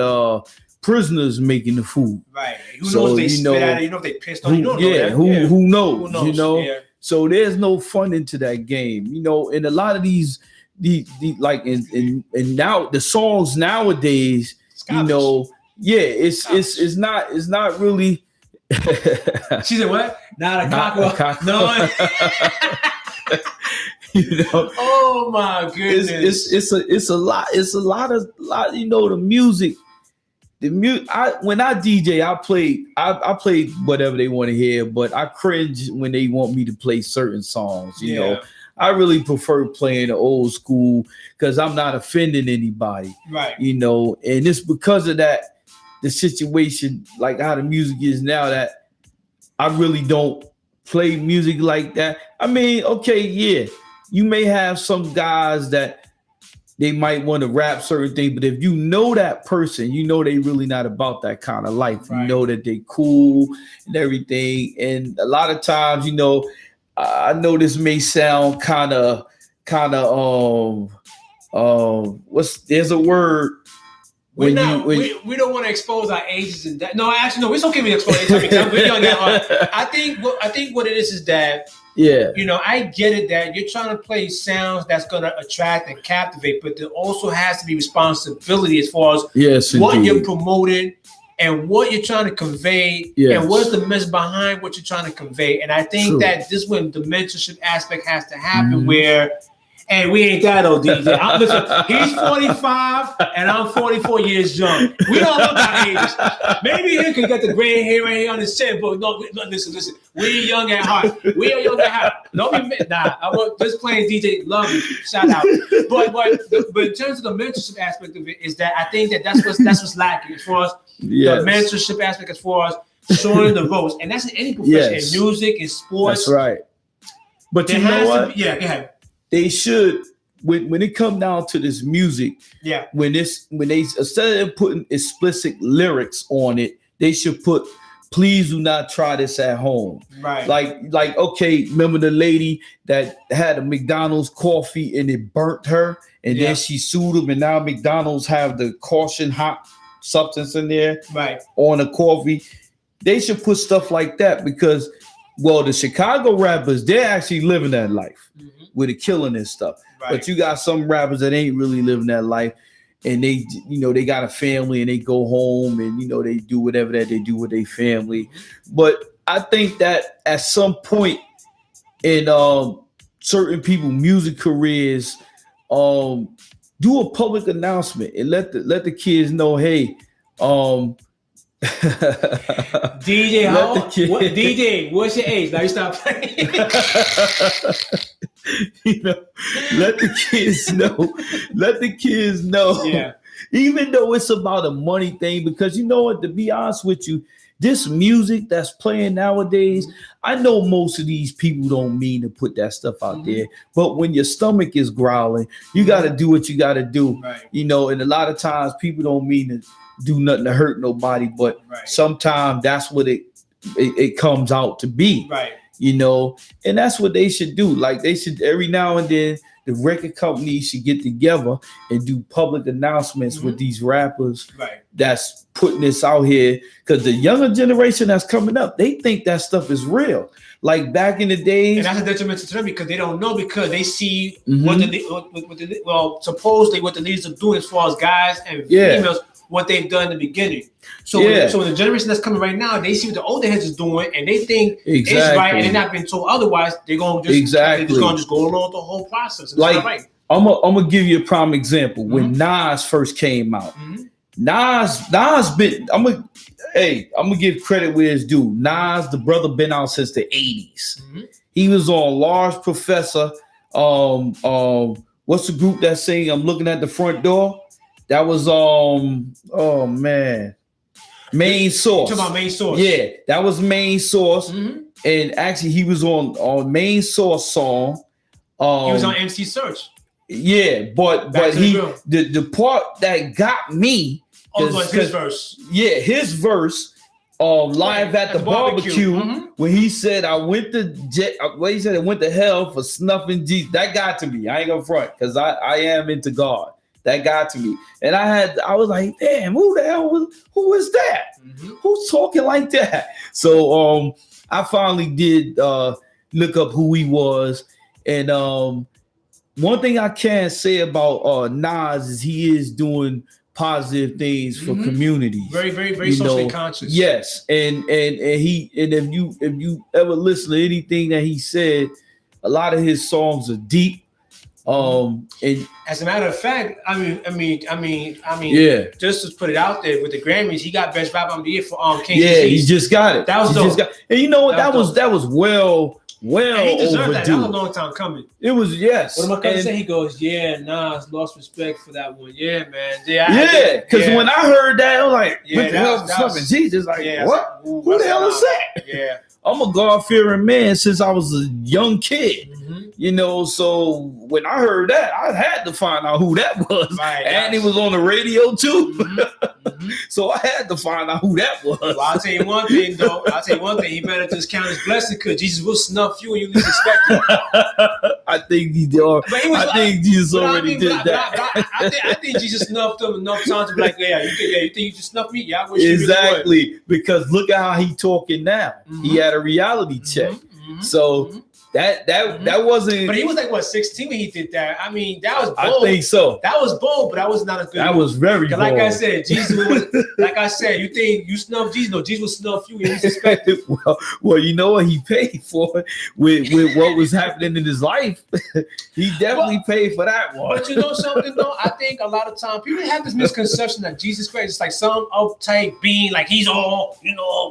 prisoners making the food. Right. Who knows they spit at it? You know if they pissed on you. Don't know that. Who knows? Who knows? You know? Yeah. So there's no fun into that game. You know, and a lot of these like and now the songs nowadays, you know, it's not really She said what? Not a cockroach. No. You know, oh my goodness. It's a lot of you know, the music. When I DJ, I play whatever they want to hear, but I cringe when they want me to play certain songs. You know, I really prefer playing the old school because I'm not offending anybody. Right. You know, and it's because of that, the situation, like how the music is now, that I really don't play music like that. I mean, okay, yeah, you may have some guys that they might want to rap certain things, but if you know that person, you know they really not about that kind of life. Right. You know that they cool and everything. And a lot of times, you know, I know this may sound kind of there's a word. We don't want to expose our ages and that. No, actually, no. It's okay. We expose ages because we're young at heart. I think what it is that I get it that you're trying to play sounds that's going to attract and captivate, but there also has to be responsibility as far as what you're promoting and what you're trying to convey, and what's the message behind what you're trying to convey. And I think that this when the mentorship aspect has to happen, where. And we ain't that old, DJ. Listen, he's 45 and I'm 44 years young. We don't look our ages. Maybe he could get the gray hair right here on his chin, but no, listen. We're young at heart. We are young at heart. Don't be I'm just playing DJ. Love you. Shout out. But in terms of the mentorship aspect of it, is that I think that's what's lacking as far as the mentorship aspect, as far as showing the ropes, and that's in any profession, in music, in sports. That's right. But you know what? Go ahead. They should, when it come down to this music, when they instead of putting explicit lyrics on it, they should put, please do not try this at home. Right. Like okay, remember the lady that had a McDonald's coffee and it burnt her, and then she sued them, and now McDonald's have the caution hot substance in there on the coffee. They should put stuff like that because, the Chicago rappers, they're actually living that life. With the killing and stuff, but you got some rappers that ain't really living that life, and they got a family and they go home and they do whatever that they do with their family. But I think that at some point in certain people's music careers, do a public announcement and let the kids know, hey, DJ, DJ, what's your age? Now you stop playing. Let the kids know. Yeah. Even though it's about a money thing, because you know what, to be honest with you, this music that's playing nowadays, I know most of these people don't mean to put that stuff out there, but when your stomach is growling, you got to do what you got to do. Right. And a lot of times people don't mean to do nothing to hurt nobody, but sometimes that's what it comes out to be. Right. And that's what they should do. Like they should every now and then, the record companies should get together and do public announcements with these rappers that's putting this out here. Because the younger generation that's coming up, they think that stuff is real. Like back in the days. And that's a detriment to them because they don't know, because they see supposedly what the leaders are doing as far as guys and females, what they've done in the beginning. So when the generation that's coming right now, they see what the older heads is doing, and they think it's right, and they're not being told otherwise. They're going to just go along with the whole process. It's like I'm gonna give you a prime example. When Nas first came out, Nas been. I'm gonna give credit where it's due. Nas, the brother, been out since the 80s. He was on Large Professor. What's the group that sing I'm Looking at the Front Door? That was Main Source. Talking about Main Source. Yeah, that was Main Source. And actually he was on Main Source song. He was on MC Search. Yeah, but he the part that got me was his verse. Yeah, his verse. Live at the barbecue when he said I went to hell for snuffing Jesus. That got to me. I ain't gonna front because I am into God. That got to me. And I was like, damn, who is that? Who's talking like that? So I finally did look up who he was. And one thing I can say about Nas is he is doing positive things for communities. Very, very, very socially conscious. Yes. And if you ever listen to anything that he said, a lot of his songs are deep. And as a matter of fact, I mean, just to put it out there with the Grammys, he got Best Rap Album of the Year for King. Yeah, he just got it. That was dope. And you know what? That was well and he deserved overdue. That was a long time coming. It was, yes. What am I going to say? He goes, Nas lost respect for that one. Yeah, man. Because when I heard that, I was like, what the hell is something? Jesus, like, what? Who the hell is that? Yeah. I'm a God-fearing man since I was a young kid. So when I heard that, I had to find out who that was. Right, and it was on the radio too. So I had to find out who that was. Well, I'll tell you one thing, though. He better just count his blessing because Jesus will snuff you when you least expect it. I think he did. I think Jesus already did that. I think Jesus snuffed him enough times to be like, you think you just snuffed me? Yeah, I wish you exactly. really would. Because look at how he talking now. He had a reality check. So that wasn't. But he was like, what, 16 when he did that? I mean, that was bold. I think so. That was bold, but that was not a good. That was very bold. Like I said, Jesus was. Like I said, you think you snuff Jesus? No, Jesus will snuff you. You suspect it. Well, you know what he paid for it with what was happening in his life. He definitely paid for that one. But you know something though? I think a lot of time people have this misconception that Jesus Christ is like some uptight being, like he's all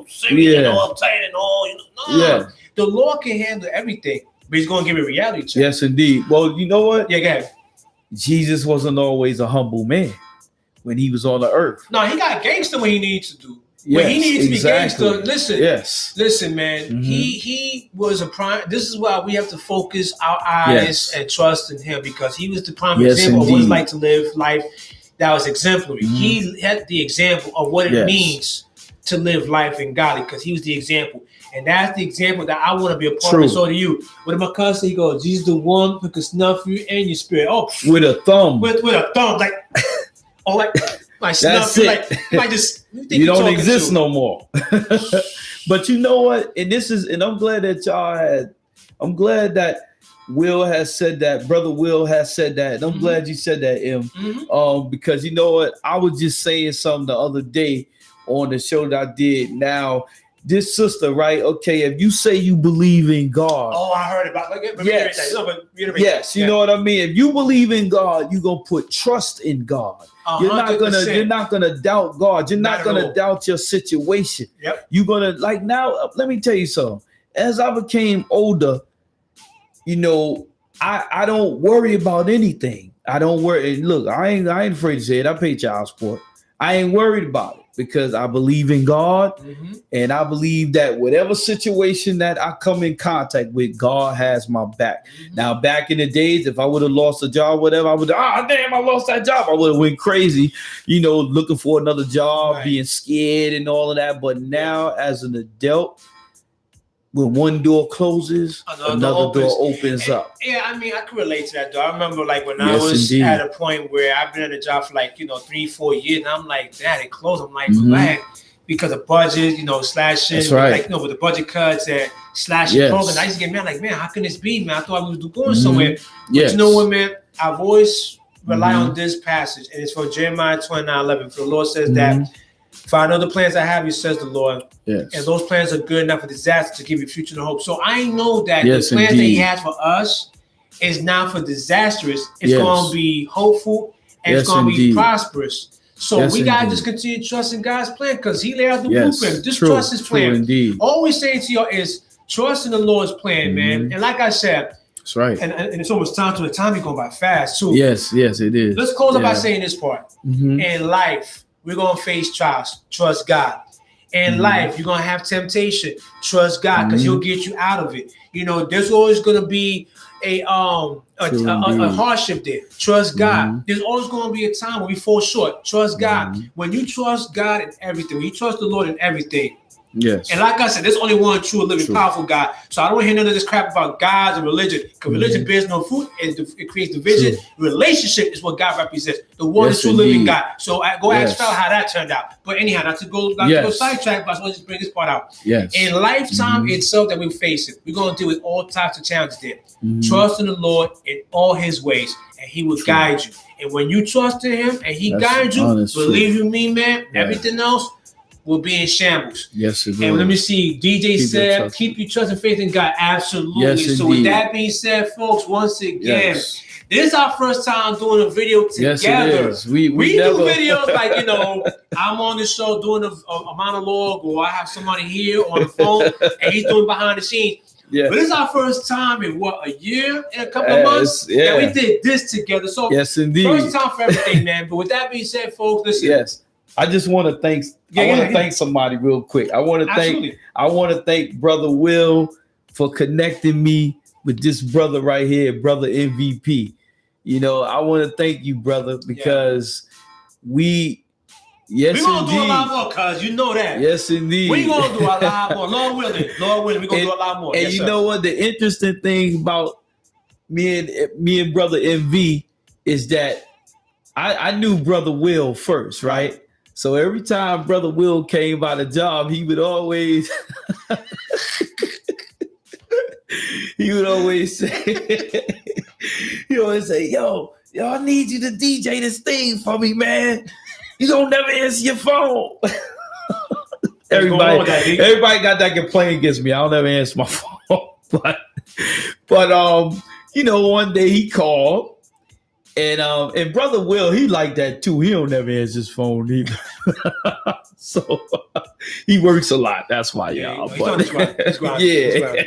serious and all uptight and all. No. Yeah. The Lord can handle everything, but he's going to give a reality check. Yes, indeed. Well, you know what? Yeah, go ahead. Jesus wasn't always a humble man when he was on the earth. No, he got gangster when he needs to do. When he needs to be gangster, listen, man. He was a prime. This is why we have to focus our eyes and trust in him, because he was the prime example of what it's like to live life that was exemplary. He had the example of what it means to live life in godly, because he was the example. And that's the example that I want to be a part of. And so do you. What my cousin, he goes, Jesus the one who can snuff you and your spirit. Oh, with a thumb. With a thumb, like, or like snuff you, like just you don't exist no more. But you know what? And I'm glad that I'm glad that Will has said that, Brother Will has said that. And I'm glad you said that, M. Because you know what? I was just saying something the other day on the show that I did. Now, this sister, right? Okay, if you say you believe in God. Oh, I heard about it. Yes. Yes, you know what I mean? If you believe in God, you're gonna put trust in God. 100%. You're not gonna doubt God. You're not gonna doubt your situation. Yep. You're gonna, like, now, let me tell you something. As I became older, I don't worry about anything. I don't worry. Look, I ain't afraid to say it. I pay child support. I ain't worried about it, because I believe in God, and I believe that whatever situation that I come in contact with, God has my back. Now, back in the days, if I would have lost a job, whatever, I would have, damn, I lost that job. I would have went crazy, looking for another job, being scared and all of that. But now, as an adult, when one door closes, another door opens up. Yeah, I mean, I can relate to that, though. I remember, like, when I was at a point where I've been at a job for, 3-4 years, and I'm like, Dad, it closed. I'm like, man, because of budget, slashing. That's right. With the budget cuts and slashing programs. I used to get mad, like, man, how can this be, man? I thought I was going somewhere. But you know what, man? I've always relied on this passage, and it's from Jeremiah 29:11. For the Lord says that, for I know the plans I have, you says the Lord. Yes. And those plans are good enough for disaster to give you future and hope. So I know that the plans that he has for us is not for disastrous. It's going to be hopeful, and it's going to be prosperous. So we got to just continue to trust in God's plan, because he laid out the blueprint. Just trust his plan. Always saying to you is trust in the Lord's plan, man. And like I said, that's right. And it's almost time to the time is going by fast too. Yes, it is. Let's close up by saying this part. In life, we're going to face trials. Trust God. In life, you're going to have temptation. Trust God, because he'll get you out of it. There's always going to be a hardship there. Trust God. There's always going to be a time when we fall short. Trust God. When you trust God in everything, when you trust the Lord in everything. Yes. And like I said, there's only one true, living, powerful God. So I don't want to hear none of this crap about gods and religion. Because religion bears no fruit. It creates division. Relationship is what God represents. The one is true, living God. So I go ask Phil how that turned out. But anyhow, not to go sidetrack, but I want to just bring this part out. Yes. In lifetime itself that we're facing, we're going to deal with all types of challenges there. Trust in the Lord in all his ways, and he will guide you. And when you trust in him and he guides you, believe you me, man, everything else will be in shambles. Yes, it will. And let me see. DJ said, keep your trust and faith in God. Absolutely. Yes, so with that being said, folks, once again, this is our first time doing a video together. Yes, it is. We do videos like, I'm on the show doing a monologue, or I have somebody here on the phone and he's doing behind the scenes. Yeah. But this is our first time in a year and a couple of months that we did this together. So yes, indeed. First time for everything, man. But with that being said, folks, listen. Yes. I just want to thank thank somebody real quick. I want to thank Brother Will for connecting me with this brother right here, Brother MVP. I want to thank you, brother, because we Yes, We're gonna do a indeed. lot more, cuz you know that. Yes, indeed. We're gonna do a lot more. Lord willing, we're gonna do a lot more. And Yes, you sir. know what? The interesting thing about me and brother MV is that I knew brother Will first, right? So every time brother Will came by the job, he would always say yo, I need you to DJ this thing for me, man. You don't never answer your phone. Everybody got that complaint against me. I don't ever answer my phone. But one day he called. And brother Will, he like that too. He don't never answer his phone either. So he works a lot. That's why, y'all. He's yeah.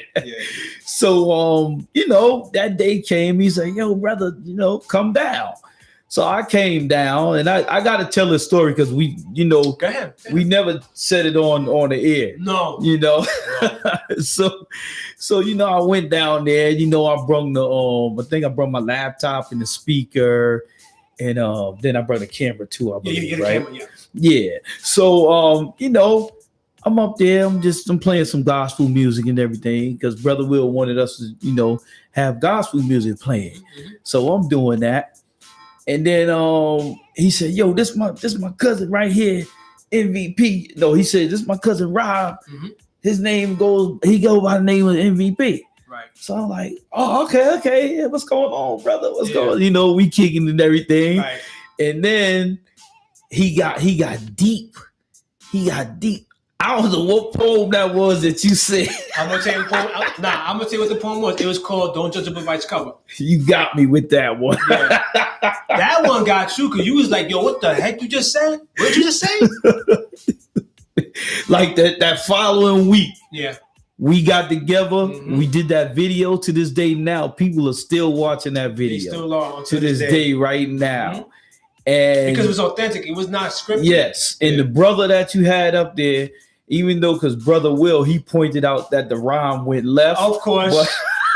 So that day came. He's like, yo, brother, come down. So I came down, and I got to tell this story because we, Go ahead. We never said it on the air. No. So I went down there. I brought I think I brought my laptop and the speaker, and then I brought a camera too. I believe, right? Camera, yeah. So I'm up there. I'm playing some gospel music and everything because brother Will wanted us to have gospel music playing. Mm-hmm. So I'm doing that. And then he said, yo, this my cousin right here, MVP. No, he said, this is my cousin Rob. Mm-hmm. His name goes by the name of MVP. Right. So I'm like, oh, okay. Yeah, what's going on, brother? What's going on? We kicking and everything. Right. And then he got deep. He got deep. I don't know what poem that was that you said. I'm gonna tell you the poem. I'm gonna tell you what the poem was. It was called "Don't Judge a Book by Its Cover." You got me with that one. Yeah. That one got you because you was like, "Yo, what the heck you just said? What did you just say?" Like that following week. Yeah. We got together. Mm-hmm. We did that video. To this day now, people are still watching that video. They still are to this day right now. Mm-hmm. And because it was authentic. It was not scripted. Yes. And the brother that you had up there, even though because brother Will, he pointed out that the rhyme went left. Of course.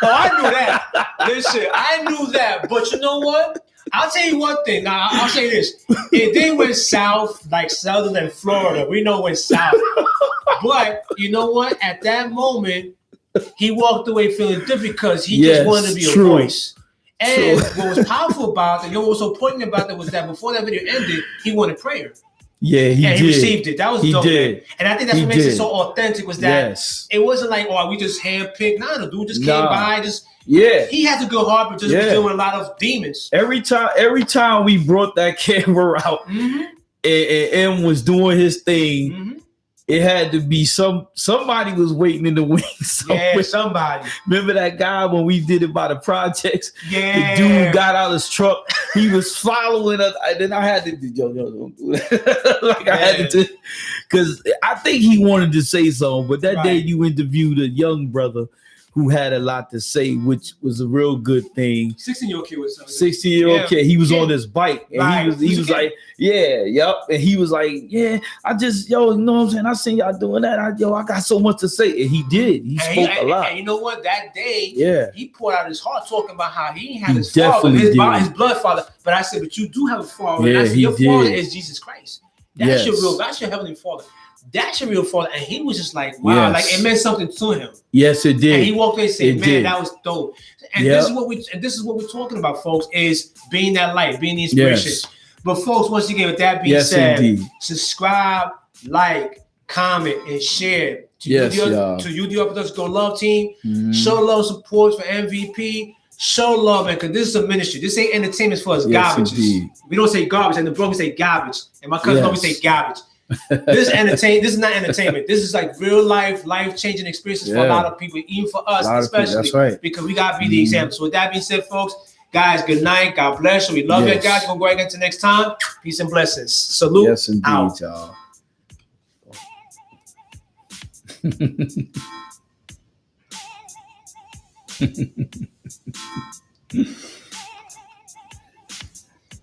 I knew that. Listen, I knew that. But you know what? I'll tell you one thing. Now, I'll say this. It then went south, like southern than Florida. We know it went south. But you know what? At that moment, he walked away feeling different because he just wanted to be a voice. And what was powerful about that, what was so poignant about that was that before that video ended, he wanted prayer. Yeah, he did. He received it. That was dope, did. Man. And I think that's what makes it so authentic was that it wasn't like, we just handpicked. Nah, the dude just came by. He has a good heart, but just was doing a lot of demons. Every time we brought that camera out and M was doing his thing, it had to be somebody was waiting in the wings. Yeah, somebody. Remember that guy when we did it by the projects? Yeah. The dude got out his truck. He was following us. And then I had to do don't do that. Like I had to, because I think he wanted to say something. But that day you interviewed a young brother who had a lot to say, which was a real good thing. 16-year-old kid was 16-year-old kid. He was on his bike, and he was like, and he was like, I just, you know what I'm saying? I seen y'all doing that. I got so much to say, and he did. He spoke a lot. And you know what? That day, he poured out his heart talking about how he had his father, his blood father. But I said, but you do have a father. And I said, your father is Jesus Christ. That's that's your heavenly father. That's your real father. And he was just like, wow, like it meant something to him. Yes, it did. And he walked away and said, man, that was dope. And this is what we're talking about, folks, is being that light, being the inspiration. Yes. But folks, once again, with that being said, subscribe, like, comment, and share to UD.R Production Go Love Team. Show love support for MVP. Show love, man, because this is a ministry. This ain't entertainment for us garbage. We don't say garbage, and the bro we say garbage. And my cousin always say garbage. This is not entertainment. This is like real life-changing experiences for a lot of people, even for us, especially because we gotta be the example. So with that being said, folks, guys, good night. God bless you. We love you guys. We're gonna go right into next time. Peace and blessings. Salute. Yes, indeed, out. Y'all.